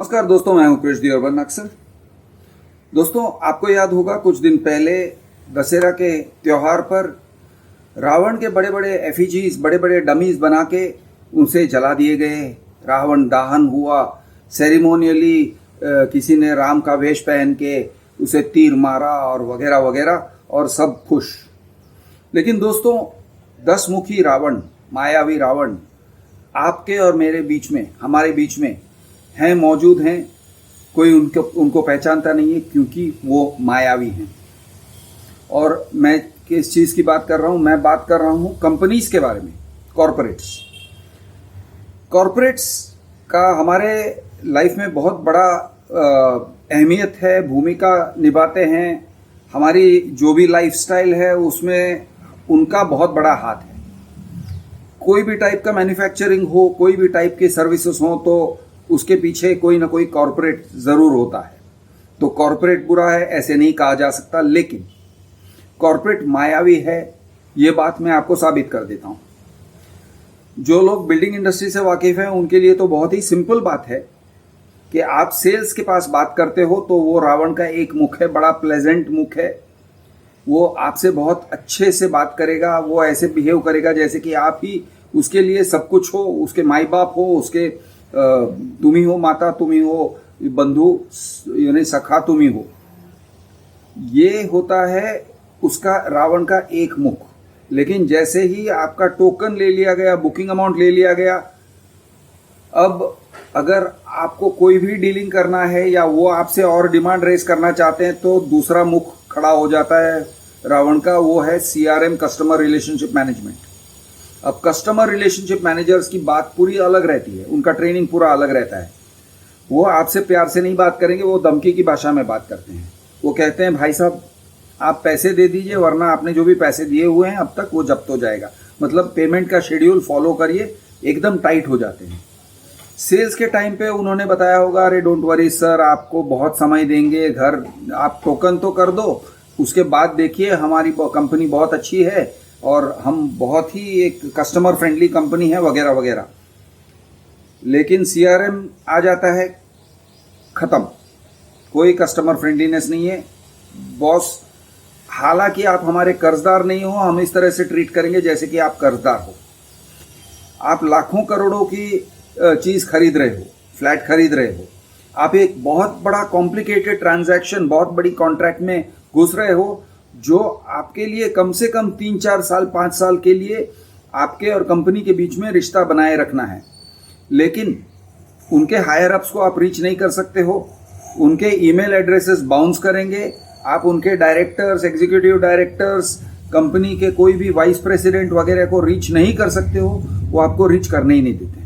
नमस्कार दोस्तों, मैं हूं कृष्ण अर्बन अक्सर। दोस्तों, आपको याद होगा कुछ दिन पहले दशहरा के त्योहार पर रावण के बड़े बड़े एफिजीज, बड़े बड़े डमीज बना के उनसे जला दिए गए। रावण दहन हुआ सेरिमोनियली, किसी ने राम का वेश पहन के उसे तीर मारा और वगैरह वगैरह, और सब खुश। लेकिन दोस्तों, 10 मुखी रावण, मायावी रावण आपके और मेरे बीच में, हमारे बीच में हैं, मौजूद हैं। कोई उनको पहचानता नहीं है क्योंकि वो मायावी हैं। और मैं किस चीज़ की बात कर रहा हूँ? मैं बात कर रहा हूँ कंपनीज के बारे में, कॉरपोरेट्स का हमारे लाइफ में बहुत बड़ा अहमियत है, भूमिका निभाते हैं। हमारी जो भी लाइफस्टाइल है उसमें उनका बहुत बड़ा हाथ है। कोई भी टाइप का मैन्युफैक्चरिंग हो, कोई भी टाइप के सर्विसेज हो, तो उसके पीछे कोई ना कोई कॉरपोरेट जरूर होता है। तो कॉरपोरेट बुरा है ऐसे नहीं कहा जा सकता, लेकिन कॉरपोरेट मायावी है, ये बात मैं आपको साबित कर देता हूं। जो लोग बिल्डिंग इंडस्ट्री से वाकिफ हैं उनके लिए तो बहुत ही सिंपल बात है कि आप सेल्स के पास बात करते हो तो वो रावण का एक मुख है, बड़ा प्लेजेंट मुख है। वो आपसे बहुत अच्छे से बात करेगा, वो ऐसे बिहेव करेगा जैसे कि आप ही उसके लिए सब कुछ हो, उसके माई बाप हो, उसके तुम ही हो माता, तुम ही हो बंधु, यानी सखा तुम ही हो। ये होता है उसका, रावण का एक मुख। लेकिन जैसे ही आपका टोकन ले लिया गया, बुकिंग अमाउंट ले लिया गया, अब अगर आपको कोई भी डीलिंग करना है या वो आपसे और डिमांड रेज करना चाहते हैं तो दूसरा मुख खड़ा हो जाता है रावण का, वो है CRM, कस्टमर रिलेशनशिप मैनेजमेंट। अब कस्टमर रिलेशनशिप मैनेजर्स की बात पूरी अलग रहती है, उनका ट्रेनिंग पूरा अलग रहता है। वो आपसे प्यार से नहीं बात करेंगे, वो धमकी की भाषा में बात करते हैं। वो कहते हैं भाई साहब आप पैसे दे दीजिए, वरना आपने जो भी पैसे दिए हुए हैं अब तक वो जब्त हो जाएगा। मतलब पेमेंट का शेड्यूल फॉलो करिए, एकदम टाइट हो जाते हैं। सेल्स के टाइम पे उन्होंने बताया होगा, अरे डोंट वरी सर, आपको बहुत समय देंगे, घर आप टोकन तो कर दो, उसके बाद देखिए हमारी कंपनी बहुत अच्छी है और हम बहुत ही एक कस्टमर फ्रेंडली कंपनी है, वगैरह वगैरह। लेकिन CRM आ जाता है, खत्म, कोई कस्टमर फ्रेंडलीनेस नहीं है। बॉस, हालांकि आप हमारे कर्जदार नहीं हो, हम इस तरह से ट्रीट करेंगे जैसे कि आप कर्जदार हो। आप लाखों करोड़ों की चीज खरीद रहे हो, फ्लैट खरीद रहे हो, आप एक बहुत बड़ा कॉम्प्लिकेटेड ट्रांजैक्शन, बहुत बड़ी कॉन्ट्रैक्ट में घुस रहे हो, जो आपके लिए कम से कम 3-4 साल, 5 साल के लिए आपके और कंपनी के बीच में रिश्ता बनाए रखना है। लेकिन उनके हायर अप्स को आप रीच नहीं कर सकते हो, उनके ईमेल एड्रेसेस बाउंस करेंगे, आप उनके डायरेक्टर्स, एग्जीक्यूटिव डायरेक्टर्स, कंपनी के कोई भी वाइस प्रेसिडेंट वगैरह को रीच नहीं कर सकते हो, वो आपको रीच करने ही नहीं देते,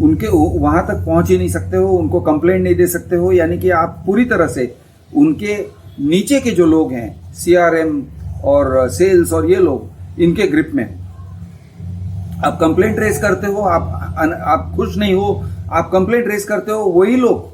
उनके वहां तक पहुंच ही नहीं सकते हो, उनको कंप्लेंट नहीं दे सकते हो। यानी कि आप पूरी तरह से उनके नीचे के जो लोग हैं, CRM और सेल्स और ये लोग, इनके ग्रिप में। आप कंप्लेंट रेज करते हो, आप खुश नहीं हो, आप कंप्लेंट रेज करते हो, वही लोग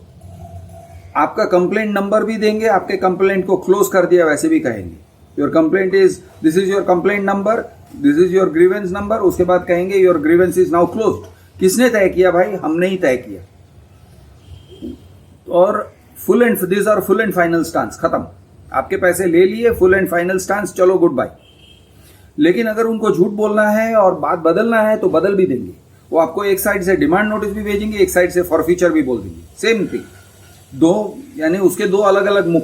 आपका कंप्लेंट नंबर भी देंगे, आपके कंप्लेंट को क्लोज कर दिया वैसे भी कहेंगे, your complaint is, this is your complaint number, this is your grievance number. उसके बाद कहेंगे your grievance is now closed. किसने तय किया भाई? हमने ही तय किया। और this are full and final stance, खत्म, आपके पैसे ले लिए, फुल एंड फाइनल स्टांस, चलो गुड बाय। लेकिन अगर उनको झूठ बोलना है और बात बदलना है तो बदल भी देंगे। वो आपको एक साइड से डिमांड नोटिस भी भेजेंगे, एक साइड से फॉर फ्यूचर भी बोल देंगे, सेम थिंग। यानी उसके दो अलग अलग मुख।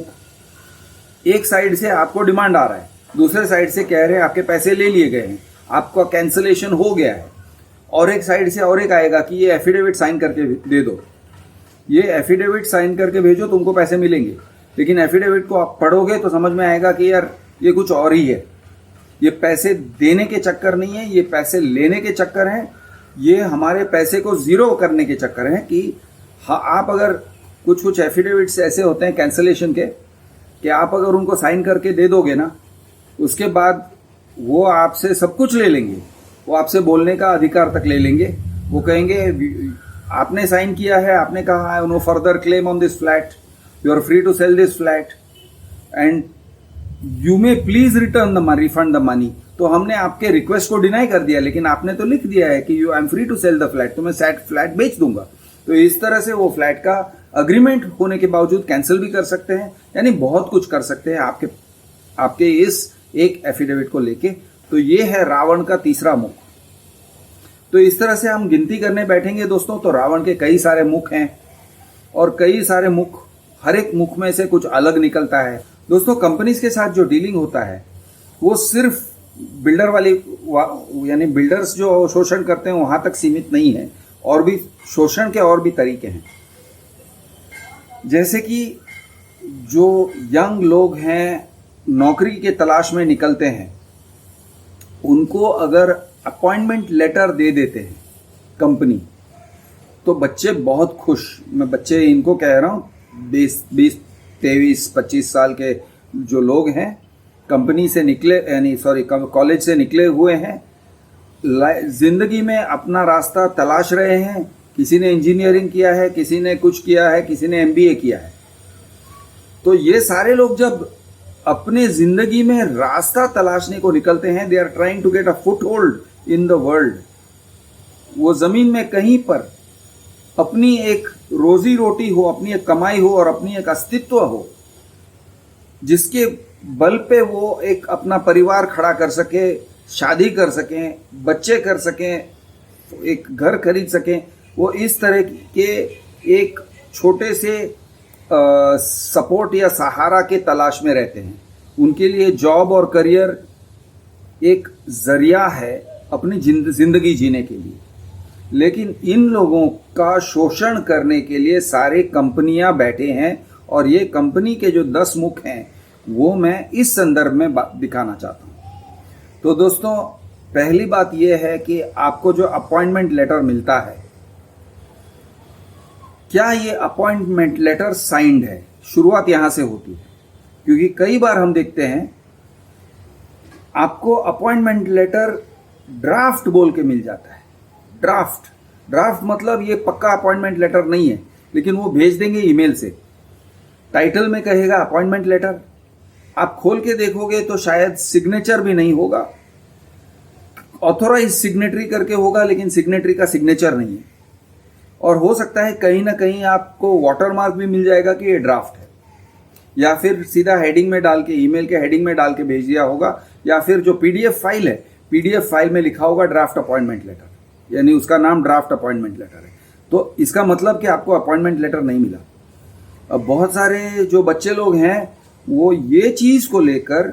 एक साइड से आपको डिमांड आ रहा है, दूसरे साइड से कह रहे हैं आपके पैसे ले लिए गए हैं, आपका कैंसिलेशन हो गया है। और एक साइड से और एक आएगा कि ये एफिडेविट साइन करके दे दो, ये एफिडेविट साइन करके भेजो, तुमको पैसे मिलेंगे। लेकिन एफिडेविट को आप पढ़ोगे तो समझ में आएगा कि यार ये कुछ और ही है। ये पैसे देने के चक्कर नहीं है, ये पैसे लेने के चक्कर हैं, ये हमारे पैसे को जीरो करने के चक्कर हैं। कि हाँ, आप अगर कुछ एफिडेविट्स ऐसे होते हैं कैंसिलेशन के, कि आप अगर उनको साइन करके दे दोगे ना, उसके बाद वो आपसे सब कुछ ले लेंगे, वो आपसे बोलने का अधिकार तक ले लेंगे। वो कहेंगे आपने साइन किया है, आपने कहा है no further claim on this flat, you are free to sell this flat and you may please return the money, refund the money. तो हमने आपके रिक्वेस्ट को डिनाई कर दिया, लेकिन आपने तो लिख दिया है कि you I am free to sell the flat, तो मैं फ्लैट बेच दूंगा। तो इस तरह से वो फ्लैट का अग्रीमेंट होने के बावजूद कैंसिल भी कर सकते हैं, यानी बहुत कुछ कर सकते हैं आपके इस एक एफिडेविट को लेके। तो ये है रावण का तीसरा मुख। तो इस तरह से हम गिनती करने बैठेंगे दोस्तों, तो रावण के कई सारे मुख हैं और कई सारे मुख, हर एक मुख में से कुछ अलग निकलता है। दोस्तों, कंपनीज के साथ जो डीलिंग होता है वो सिर्फ बिल्डर वाली यानी बिल्डर्स जो शोषण करते हैं वहां तक सीमित नहीं है, और भी शोषण के और भी तरीके हैं। जैसे कि जो यंग लोग हैं, नौकरी के तलाश में निकलते हैं, उनको अगर अपॉइंटमेंट लेटर दे देते हैं कंपनी, तो बच्चे बहुत खुश, मैं बच्चे इनको कह रहा हूँ, 20, 23, 25 साल के जो लोग हैं, कंपनी से निकले कॉलेज से निकले हुए हैं, जिंदगी में अपना रास्ता तलाश रहे हैं। किसी ने इंजीनियरिंग किया है, किसी ने कुछ किया है, किसी ने एमबीए किया है। तो ये सारे लोग जब अपने जिंदगी में रास्ता तलाशने को निकलते हैं, they are trying to get a foothold in the world. वो जमीन में कहीं पर अपनी एक रोजी रोटी हो, अपनी एक कमाई हो और अपनी एक अस्तित्व हो, जिसके बल पे वो एक अपना परिवार खड़ा कर सके, शादी कर सकें, बच्चे कर सकें, एक घर खरीद सकें। वो इस तरह के एक छोटे से सपोर्ट या सहारा के तलाश में रहते हैं। उनके लिए जॉब और करियर एक जरिया है अपनी जिंदगी जीने के लिए। लेकिन इन लोगों का शोषण करने के लिए सारे कंपनियां बैठे हैं, और ये कंपनी के जो 10 मुख हैं वो मैं इस संदर्भ में दिखाना चाहता हूं। तो दोस्तों, पहली बात यह है कि आपको जो अपॉइंटमेंट लेटर मिलता है, क्या ये अपॉइंटमेंट लेटर साइंड है? शुरुआत यहां से होती है, क्योंकि कई बार हम देखते हैं आपको अपॉइंटमेंट लेटर ड्राफ्ट बोल के मिल जाता है। ड्राफ्ट मतलब ये पक्का अपॉइंटमेंट लेटर नहीं है, लेकिन वो भेज देंगे ईमेल से। टाइटल में कहेगा अपॉइंटमेंट लेटर, आप खोल के देखोगे तो शायद सिग्नेचर भी नहीं होगा, ऑथोराइज सिग्नेटरी करके होगा, लेकिन सिग्नेटरी का सिग्नेचर नहीं है। और हो सकता है कहीं ना कहीं आपको वाटरमार्क भी मिल जाएगा कि ये ड्राफ्ट है, या फिर सीधा हेडिंग में डाल के, ईमेल के हेडिंग में डाल के भेज दिया होगा, या फिर जो पीडीएफ फाइल है, पीडीएफ फाइल में लिखा होगा ड्राफ्ट अपॉइंटमेंट लेटर, यानी उसका नाम ड्राफ्ट अपॉइंटमेंट लेटर है। तो इसका मतलब कि आपको अपॉइंटमेंट लेटर नहीं मिला। अब बहुत सारे जो बच्चे लोग हैं वो ये चीज को लेकर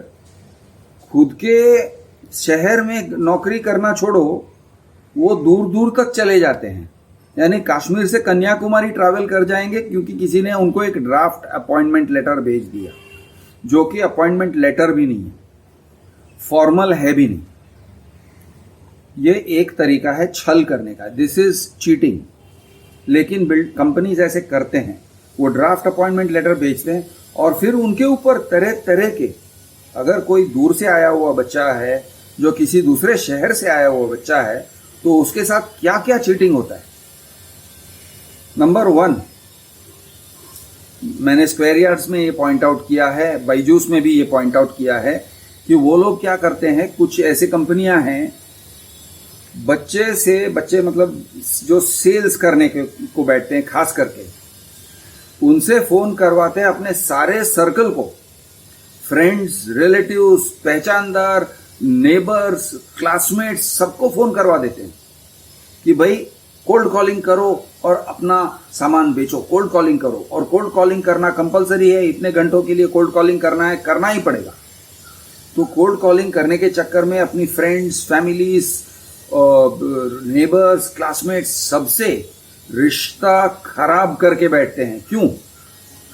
खुद के शहर में नौकरी करना छोड़ो, वो दूर दूर तक चले जाते हैं, यानी कश्मीर से कन्याकुमारी ट्रैवल कर जाएंगे, क्योंकि किसी ने उनको एक ड्राफ्ट अपॉइंटमेंट लेटर भेज दिया, जो कि अपॉइंटमेंट लेटर भी नहीं है, फॉर्मल है भी नहीं। ये एक तरीका है छल करने का, दिस इज चीटिंग। लेकिन कंपनीज ऐसे करते हैं, वो ड्राफ्ट अपॉइंटमेंट लेटर भेजते हैं और फिर उनके ऊपर तरह तरह के, अगर कोई दूर से आया हुआ बच्चा है, जो किसी दूसरे शहर से आया हुआ बच्चा है, तो उसके साथ क्या क्या चीटिंग होता है। नंबर 1, मैंने स्क्वायर यार्ड्स में ये पॉइंट आउट किया है, बायजूस में भी ये पॉइंट आउट किया है कि वो लोग क्या करते हैं, कुछ ऐसी कंपनियां हैं, बच्चे मतलब जो सेल्स करने को बैठते हैं, खास करके उनसे फोन करवाते हैं अपने सारे सर्कल को, फ्रेंड्स, रिलेटिव्स, पहचानदार, नेबर्स, क्लासमेट्स, सबको फोन करवा देते हैं कि भाई कोल्ड कॉलिंग करो और अपना सामान बेचो, कोल्ड कॉलिंग करो। और कोल्ड कॉलिंग करना कंपलसरी है, इतने घंटों के लिए कोल्ड कॉलिंग करना है, करना ही पड़ेगा। तो कोल्ड कॉलिंग करने के चक्कर में अपनी फ्रेंड्स, फैमिलीज, नेबर्स, क्लासमेट्स, सबसे रिश्ता खराब करके बैठते हैं। क्यों?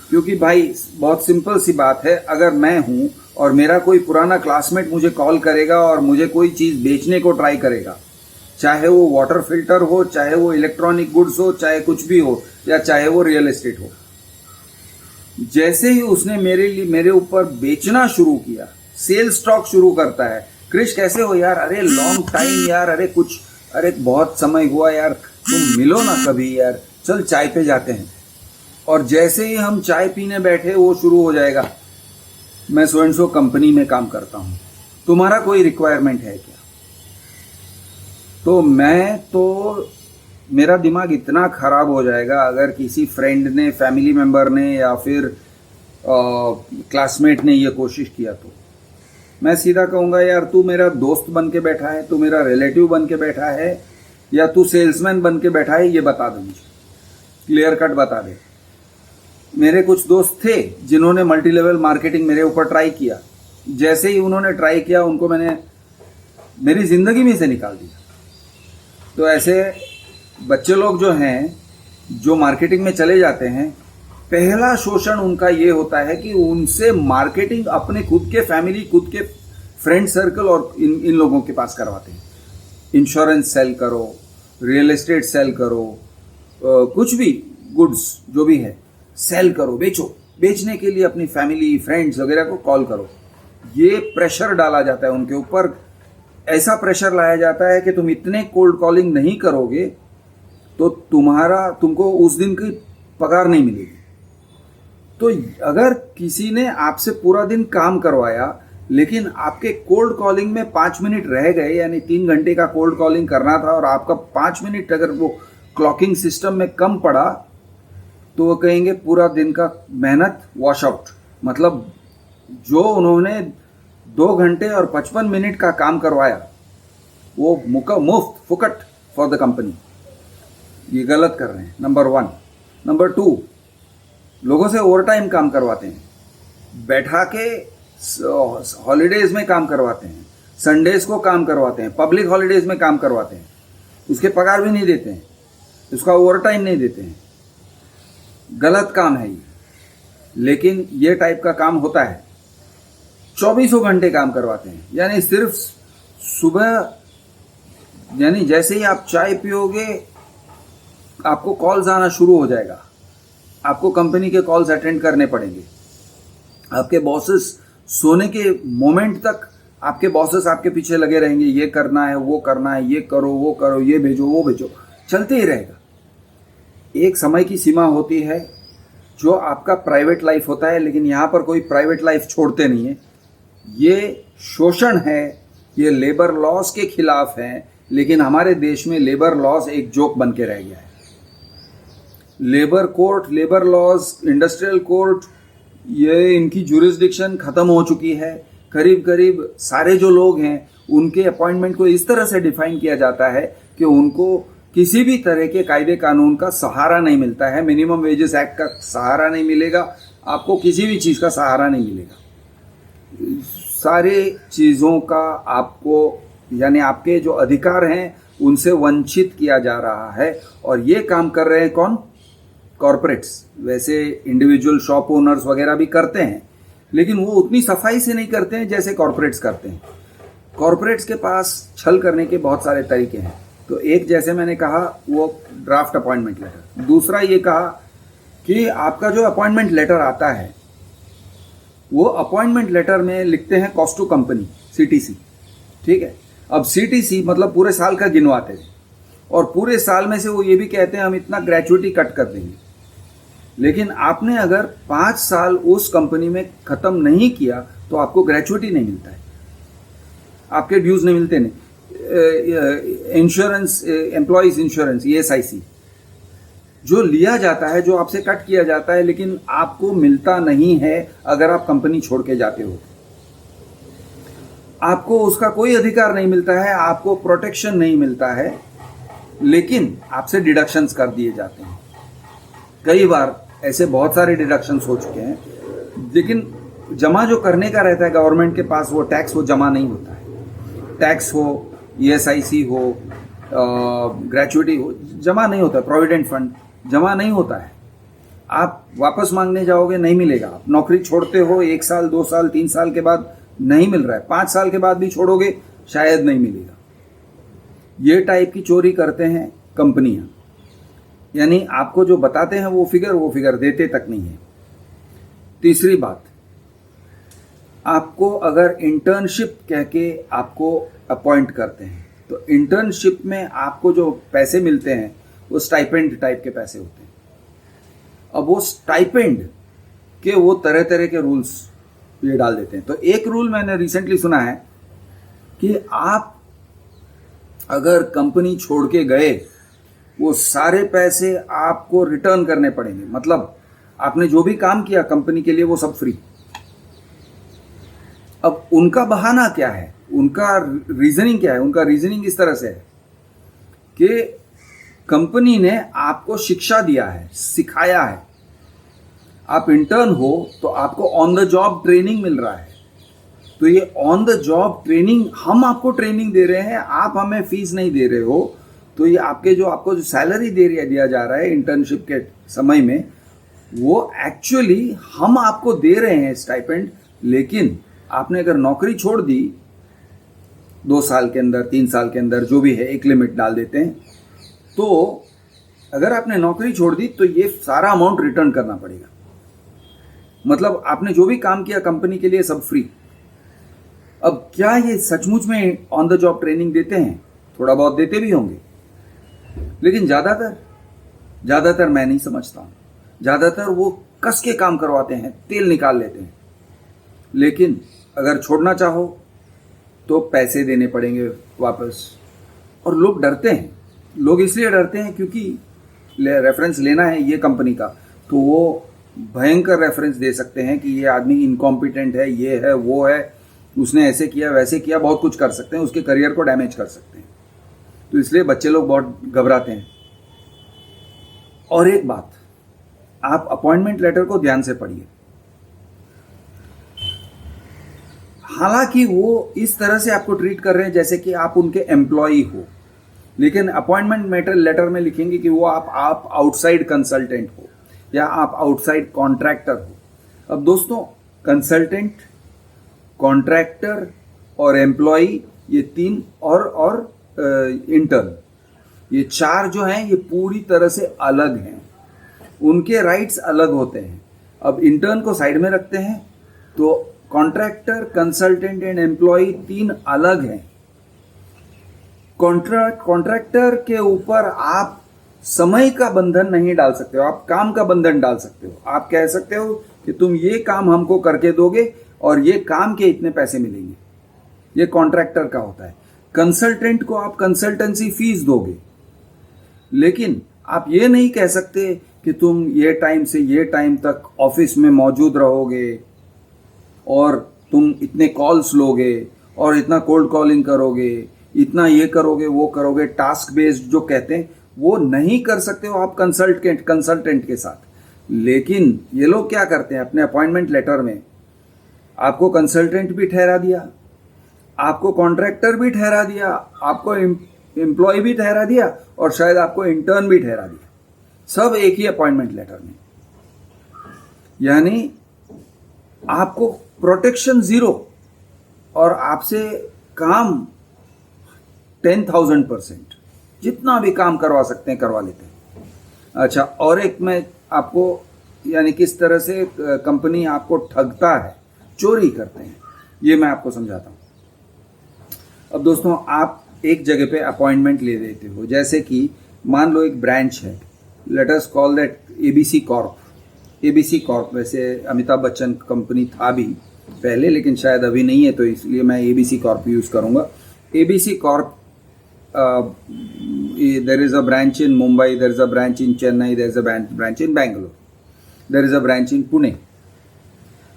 क्योंकि भाई बहुत सिंपल सी बात है, अगर मैं हूं और मेरा कोई पुराना क्लासमेट मुझे कॉल करेगा और मुझे कोई चीज बेचने को ट्राई करेगा, चाहे वो वाटर फिल्टर हो, चाहे वो इलेक्ट्रॉनिक गुड्स हो, चाहे कुछ भी हो, या चाहे वो रियल एस्टेट हो, जैसे ही उसने मेरे ऊपर बेचना शुरू किया, सेल स्टॉक शुरू करता है, क्रिश कैसे हो यार, अरे लॉन्ग टाइम यार, अरे बहुत समय हुआ यार, तुम मिलो ना कभी यार, चल चाय पे जाते हैं। और जैसे ही हम चाय पीने बैठे, वो शुरू हो जाएगा, मैं सो एंड सो कंपनी में काम करता हूं, तुम्हारा कोई रिक्वायरमेंट है क्या? तो मैं तो मेरा दिमाग इतना खराब हो जाएगा अगर किसी फ्रेंड ने, फैमिली मेंबर ने या फिर क्लासमेट ने ये कोशिश किया तो मैं सीधा कहूँगा, यार तू मेरा दोस्त बन के बैठा है, तू मेरा रिलेटिव बन के बैठा है, या तू सेल्समैन बन के बैठा है, ये बता दे मुझे, क्लियर कट बता दे। मेरे कुछ दोस्त थे जिन्होंने मल्टी लेवल मार्केटिंग मेरे ऊपर ट्राई किया। जैसे ही उन्होंने ट्राई किया, उनको मैंने मेरी जिंदगी में से निकाल दिया। तो ऐसे बच्चे लोग जो हैं, जो मार्केटिंग में चले जाते हैं, पहला शोषण उनका ये होता है कि उनसे मार्केटिंग अपने खुद के फैमिली, खुद के फ्रेंड सर्कल और इन लोगों के पास करवाते हैं। इंश्योरेंस सेल करो, रियल एस्टेट सेल करो, कुछ भी गुड्स जो भी है सेल करो, बेचो। बेचने के लिए अपनी फैमिली, फ्रेंड्स वगैरह को कॉल करो। ये प्रेशर डाला जाता है उनके ऊपर। ऐसा प्रेशर लाया जाता है कि तुम इतने कोल्ड कॉलिंग नहीं करोगे तो तुमको उस दिन की पगार नहीं मिलेगी। तो अगर किसी ने आपसे पूरा दिन काम करवाया लेकिन आपके कोल्ड कॉलिंग में 5 मिनट रह गए, यानी 3 घंटे का कोल्ड कॉलिंग करना था और आपका 5 मिनट अगर वो क्लॉकिंग सिस्टम में कम पड़ा, तो वो कहेंगे पूरा दिन का मेहनत वॉश आउट। मतलब जो उन्होंने 2 घंटे और 55 मिनट का काम करवाया वो मुफ्त फुकट फॉर द कंपनी। ये गलत कर रहे हैं, नंबर 1। नंबर 2, लोगों से ओवर टाइम काम करवाते हैं, बैठा के हॉलीडेज में काम करवाते हैं, संडेज को काम करवाते हैं, पब्लिक हॉलीडेज में काम करवाते हैं, उसके पगार भी नहीं देते हैं, उसका ओवर टाइम नहीं देते हैं। गलत काम है ये। लेकिन ये टाइप का काम होता है। 24 घंटे काम करवाते हैं, यानी सिर्फ सुबह, यानी जैसे ही आप चाय पियोगे आपको कॉल्स आना शुरू हो जाएगा, आपको कंपनी के कॉल्स अटेंड करने पड़ेंगे। आपके बॉसेस सोने के मोमेंट तक आपके बॉसेस आपके पीछे लगे रहेंगे, ये करना है, वो करना है, ये करो, वो करो, ये भेजो, वो भेजो, चलते ही रहेगा। एक समय की सीमा होती है जो आपका प्राइवेट लाइफ होता है, लेकिन यहाँ पर कोई प्राइवेट लाइफ छोड़ते नहीं है। ये शोषण है, ये लेबर लॉस के खिलाफ है, लेकिन हमारे देश में लेबर लॉस एक जोक बन के रह गया है। Labour court, labour laws, industrial court, ये इनकी जुरिस्डिक्शन खत्म हो चुकी है। करीब करीब सारे जो लोग हैं उनके अपॉइंटमेंट को इस तरह से डिफाइन किया जाता है कि उनको किसी भी तरह के कायदे कानून का सहारा नहीं मिलता है। मिनिमम वेजेस एक्ट का सहारा नहीं मिलेगा आपको, किसी भी चीज़ का सहारा नहीं मिलेगा। सारे चीज़ों का आपको, यानी आपके जो अधिकार हैं उनसे वंचित किया जा रहा है। और ये काम कर रहे हैं कौन? कॉरपोरेट्स। वैसे इंडिविजुअल शॉप ओनर्स वगैरह भी करते हैं, लेकिन वो उतनी सफाई से नहीं करते हैं जैसे कॉरपोरेट्स करते हैं। कॉरपोरेट्स के पास छल करने के बहुत सारे तरीके हैं। तो एक, जैसे मैंने कहा, वो ड्राफ्ट अपॉइंटमेंट लेटर। दूसरा ये कहा कि आपका जो अपॉइंटमेंट लेटर आता है वो अपॉइंटमेंट लेटर में लिखते हैं कॉस्ट टू कंपनी, CTC। ठीक है। अब CTC मतलब पूरे साल का गिनवाते हैं, और पूरे साल में से वो ये भी कहते हैं हम इतना ग्रेचुइटी कट कर देंगे। लेकिन आपने अगर 5 साल उस कंपनी में खत्म नहीं किया तो आपको ग्रेचुइटी नहीं मिलता है, आपके ड्यूज नहीं मिलते। नहीं, इंश्योरेंस, एम्प्लॉयज इंश्योरेंस, ESIC जो लिया जाता है, जो आपसे कट किया जाता है, लेकिन आपको मिलता नहीं है अगर आप कंपनी छोड़ के जाते हो। आपको उसका कोई अधिकार नहीं मिलता है, आपको प्रोटेक्शन नहीं मिलता है, लेकिन आपसे डिडक्शंस कर दिए जाते हैं। कई बार ऐसे बहुत सारे डिडक्शंस हो चुके हैं, लेकिन जमा जो करने का रहता है गवर्नमेंट के पास, वो टैक्स वो जमा नहीं होता है। टैक्स हो, ESIC हो, ग्रेचुइटी हो, जमा नहीं होता। प्रोविडेंट फंड जमा नहीं होता है। आप वापस मांगने जाओगे, नहीं मिलेगा। आप नौकरी छोड़ते हो 1 साल, 2 साल, 3 साल के बाद नहीं मिल रहा है, 5 साल के बाद भी छोड़ोगे, शायद नहीं मिलेगा। ये टाइप की चोरी करते हैं कंपनियां, यानी आपको जो बताते हैं वो फिगर देते तक नहीं है। तीसरी बात, आपको अगर इंटर्नशिप कह के आपको अपॉइंट करते हैं तो इंटर्नशिप में आपको जो पैसे मिलते हैं वो स्टाइपेंड टाइप के पैसे होते हैं। अब वो स्टाइपेंड के वो तरह तरह के रूल्स ये डाल देते हैं। तो एक रूल मैंने रिसेंटली सुना है कि आप अगर कंपनी छोड़ के गए वो सारे पैसे आपको रिटर्न करने पड़ेंगे। मतलब आपने जो भी काम किया कंपनी के लिए वो सब फ्री। अब उनका बहाना क्या है, उनका रीजनिंग क्या है? उनका रीजनिंग इस तरह से है कि कंपनी ने आपको शिक्षा दिया है, सिखाया है। आप इंटर्न हो तो आपको ऑन द जॉब ट्रेनिंग मिल रहा है। तो ये ऑन द जॉब ट्रेनिंग, हम आपको ट्रेनिंग दे रहे हैं, आप हमें फीस नहीं दे रहे हो। तो ये आपको जो सैलरी दिया जा रहा है इंटर्नशिप के समय में, वो एक्चुअली हम आपको दे रहे हैं स्टाइपेंड। लेकिन आपने अगर नौकरी छोड़ दी 2 साल के अंदर, 3 साल के अंदर, जो भी है, एक लिमिट डाल देते हैं, तो अगर आपने नौकरी छोड़ दी तो ये सारा अमाउंट रिटर्न करना पड़ेगा। मतलब आपने जो भी काम किया कंपनी के लिए सब फ्री। अब क्या ये सचमुच में ऑन द जॉब ट्रेनिंग देते हैं? थोड़ा बहुत देते भी होंगे, लेकिन ज्यादातर मैं नहीं समझता हूं। ज्यादातर वो कस के काम करवाते हैं, तेल निकाल लेते हैं। लेकिन अगर छोड़ना चाहो तो पैसे देने पड़ेंगे वापस। और लोग डरते हैं। लोग इसलिए डरते हैं क्योंकि रेफरेंस लेना है ये कंपनी का, तो वो भयंकर रेफरेंस दे सकते हैं कि ये आदमी इनकॉम्पिटेंट है, ये है, वो है, उसने ऐसे किया, वैसे किया, बहुत कुछ कर सकते हैं, उसके करियर को डैमेज कर सकते हैं। तो इसलिए बच्चे लोग बहुत घबराते हैं। और एक बात, आप अपॉइंटमेंट लेटर को ध्यान से पढ़िए। हालांकि वो इस तरह से आपको ट्रीट कर रहे हैं जैसे कि आप उनके एम्प्लॉई हो, लेकिन अपॉइंटमेंट लेटर में लिखेंगे कि वो आप आउटसाइड कंसल्टेंट हो या आप आउटसाइड कॉन्ट्रैक्टर हो। अब दोस्तों, कंसल्टेंट, कॉन्ट्रैक्टर और एम्प्लॉई, ये 3 और इंटर्न, ये 4 जो हैं ये पूरी तरह से अलग हैं। उनके राइट्स अलग होते हैं। अब इंटर्न को साइड में रखते हैं तो कॉन्ट्रैक्टर, कंसल्टेंट एंड एम्प्लॉय 3 अलग हैं। कॉन्ट्रैक्टर के ऊपर आप समय का बंधन नहीं डाल सकते हो, आप काम का बंधन डाल सकते हो। आप कह सकते हो कि तुम ये काम हमको करके दोगे और ये काम के इतने पैसे मिलेंगे। ये कॉन्ट्रैक्टर का होता है। कंसल्टेंट को आप कंसल्टेंसी फीस दोगे, लेकिन आप ये नहीं कह सकते कि तुम ये टाइम से ये टाइम तक ऑफिस में मौजूद रहोगे और तुम इतने कॉल्स लोगे और इतना कोल्ड कॉलिंग करोगे, इतना ये करोगे, वो करोगे। टास्क बेस्ड जो कहते हैं वो नहीं कर सकते हो आप कंसल्टेंट के साथ। लेकिन ये लोग क्या करते हैं, अपने अपॉइंटमेंट लेटर में आपको कंसल्टेंट भी ठहरा दिया, आपको कॉन्ट्रैक्टर भी ठहरा दिया, आपको एम्प्लॉय भी ठहरा दिया और शायद आपको इंटर्न भी ठहरा दिया, सब एक ही अपॉइंटमेंट लेटर में। यानी आपको प्रोटेक्शन 0 और आपसे काम 10,000%, जितना भी काम करवा सकते हैं करवा लेते हैं। अच्छा, और एक मैं आपको, यानी किस तरह से कंपनी आपको ठगता है, चोरी करते हैं, ये मैं आपको समझाता हूं। अब दोस्तों, आप एक जगह पे अपॉइंटमेंट ले लेते हो, जैसे कि मान लो एक ब्रांच है, let us call that ABC Corp. ABC Corp वैसे अमिताभ बच्चन कंपनी था भी पहले, लेकिन शायद अभी नहीं है, तो इसलिए मैं एबीसी कॉर्प यूज करूंगा। ABC Corp, there is a branch in Mumbai, there is a branch in Chennai, there is a branch in Bangalore, there is a branch in Pune.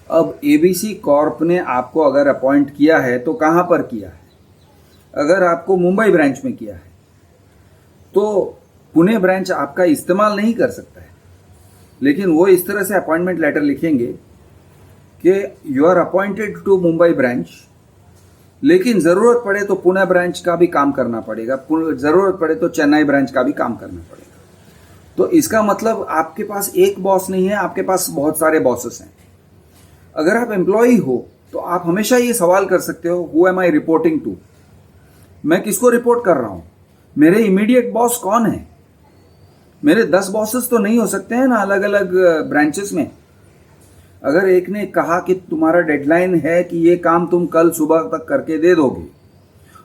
अब एबीसी कॉर्प ने आपको अगर appoint किया है तो कहां पर किया है? अगर आपको मुंबई ब्रांच में किया है तो पुणे ब्रांच आपका इस्तेमाल नहीं कर सकता है। लेकिन वो इस तरह से अपॉइंटमेंट लेटर लिखेंगे कि you are appointed to Mumbai branch, लेकिन जरूरत पड़े तो पुणे ब्रांच का भी काम करना पड़ेगा, जरूरत पड़े तो चेन्नई ब्रांच का भी काम करना पड़ेगा। तो इसका मतलब आपके पास एक बॉस नहीं है, आपके पास बहुत सारे बॉसेस हैं। अगर आप एम्प्लॉई हो तो आप हमेशा ये सवाल कर सकते हो, who am I reporting to? मैं किसको रिपोर्ट कर रहा हूं? मेरे इमीडिएट बॉस कौन है? मेरे 10 बॉसेस तो नहीं हो सकते हैं ना अलग अलग ब्रांचेस में। अगर एक ने कहा कि तुम्हारा डेडलाइन है कि ये काम तुम कल सुबह तक करके दे दोगे,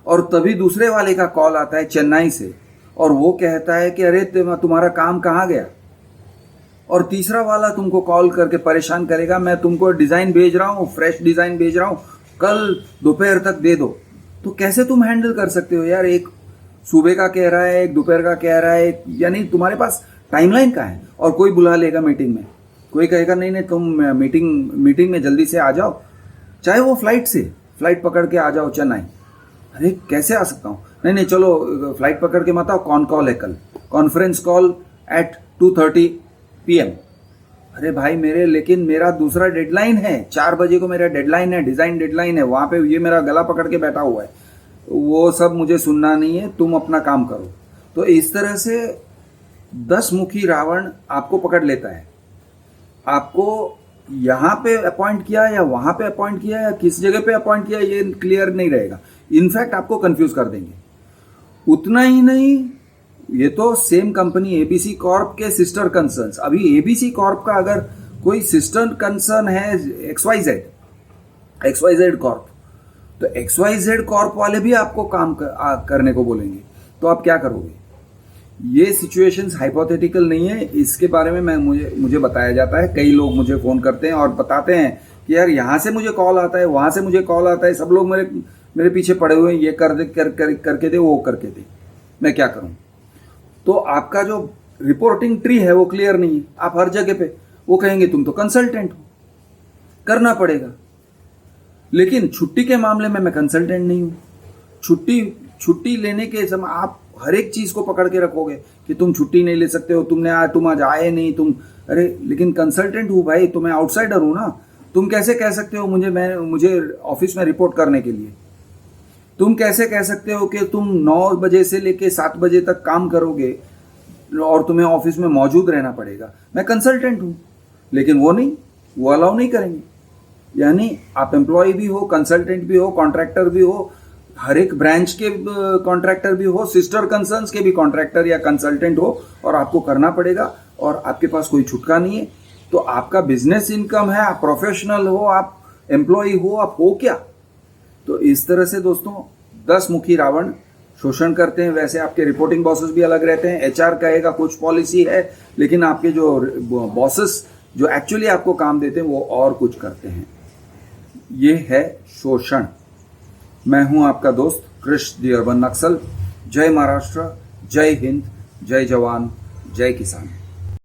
और तभी दूसरे वाले का कॉल आता है चेन्नई से और वो कहता है कि अरे तुम्हारा काम कहाँ गया, और तीसरा वाला तुमको कॉल करके परेशान करेगा, मैं तुमको डिजाइन भेज रहा हूँ, फ्रेश डिजाइन भेज रहा हूँ, कल दोपहर तक दे दो। तो कैसे तुम हैंडल कर सकते हो यार? एक सुबह का कह रहा है, एक दोपहर का कह रहा है, यानी तुम्हारे पास टाइमलाइन का है। और कोई बुला लेगा मीटिंग में, कोई कहेगा नहीं नहीं तुम मीटिंग में जल्दी से आ जाओ, चाहे वो फ्लाइट पकड़ के आ जाओ चेन्नई। अरे कैसे आ सकता हूँ? नहीं नहीं चलो फ्लाइट पकड़ के मत आओ, कॉल है कल, कॉन्फ्रेंस कॉल एट 2:30 PM। अरे भाई लेकिन मेरा दूसरा डेडलाइन है, 4 बजे को मेरा डेडलाइन है, डिजाइन डेडलाइन है, वहां पे ये मेरा गला पकड़ के बैठा हुआ है, वो सब मुझे सुनना नहीं है, तुम अपना काम करो। तो इस तरह से 10 मुखी रावण आपको पकड़ लेता है। आपको यहाँ पे अपॉइंट किया या वहां पे अपॉइंट किया या किस जगह पे अपॉइंट किया, ये क्लियर नहीं रहेगा। इनफैक्ट आपको कंफ्यूज कर देंगे। उतना ही नहीं, ये तो सेम कंपनी एबीसी कॉर्प के सिस्टर कंसर्न्स। अभी एबीसी कॉर्प का अगर कोई सिस्टर कंसर्न है एक्सवाईजेड कॉर्प, तो एक्सवाईजेड कॉर्प वाले भी आपको काम करने को बोलेंगे, तो आप क्या करोगे? ये सिचुएशंस हाइपोथेटिकल नहीं है, इसके बारे में मुझे बताया जाता है। कई लोग मुझे फोन करते हैं और बताते हैं कि यार यहाँ से मुझे कॉल आता है, वहां से मुझे कॉल आता है, सब लोग मेरे पीछे पड़े हुए हैं, ये करके दे, वो करके दे, मैं क्या करूं? तो आपका जो रिपोर्टिंग ट्री है वो क्लियर नहीं है। आप हर जगह पे वो कहेंगे तुम तो कंसल्टेंट हो, करना पड़ेगा। लेकिन छुट्टी के मामले में मैं कंसल्टेंट नहीं हूं। छुट्टी लेने के समय आप हर एक चीज को पकड़ के रखोगे कि तुम छुट्टी नहीं ले सकते हो, तुम आज आए नहीं, अरे लेकिन कंसल्टेंट हूं भाई, तो मैं आउटसाइडर हूं ना। तुम कैसे कह सकते हो मुझे ऑफिस में रिपोर्ट करने के लिए? तुम कैसे कह सकते हो कि तुम 9 बजे से लेके 7 बजे तक काम करोगे और तुम्हें ऑफिस में मौजूद रहना पड़ेगा? मैं कंसल्टेंट हूं, लेकिन वो अलाउ नहीं करेंगे। यानी आप एम्प्लॉय भी हो, कंसल्टेंट भी हो, कॉन्ट्रैक्टर भी हो, हर एक ब्रांच के कॉन्ट्रैक्टर भी हो, सिस्टर कंसर्न्स के भी कॉन्ट्रैक्टर या कंसल्टेंट हो, और आपको करना पड़ेगा, और आपके पास कोई छुटका नहीं है। तो आपका बिजनेस इनकम है, आप प्रोफेशनल हो, आप एम्प्लॉय हो, आप हो क्या? तो इस तरह से दोस्तों 10 मुखी रावण शोषण करते हैं। वैसे आपके रिपोर्टिंग बॉसेस भी अलग रहते हैं। एचआर कहेगा कुछ पॉलिसी है, लेकिन आपके जो बॉसेस जो एक्चुअली आपको काम देते हैं वो और कुछ करते हैं। ये है शोषण। मैं हूं आपका दोस्त कृष दी अर्बन नक्सल। जय महाराष्ट्र, जय हिंद, जय जवान, जय किसान।